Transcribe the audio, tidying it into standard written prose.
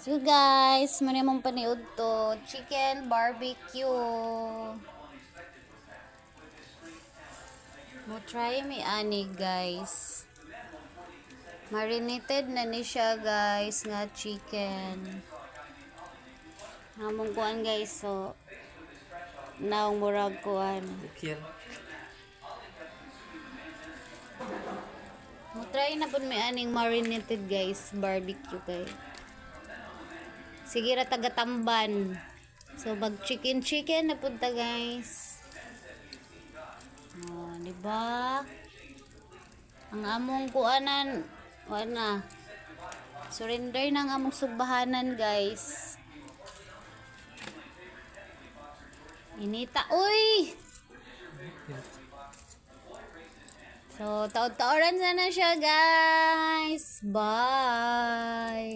So guys, muna mong paniud to chicken barbecue. Mo try mi ani guys. Marinated na ni siya guys nga chicken. Hamong kuan guys, so naong murag kuan. Ukir. Mo try na pud mi aning marinated guys barbecue kay. Sige ra taga-tamban. So mag chicken na pud ta guys. Oh, di ba? Ang among kuanan, wala. Surrender na ang among subahanan, guys. Inita, uy! So, taod-taoran na siya, guys. Bye!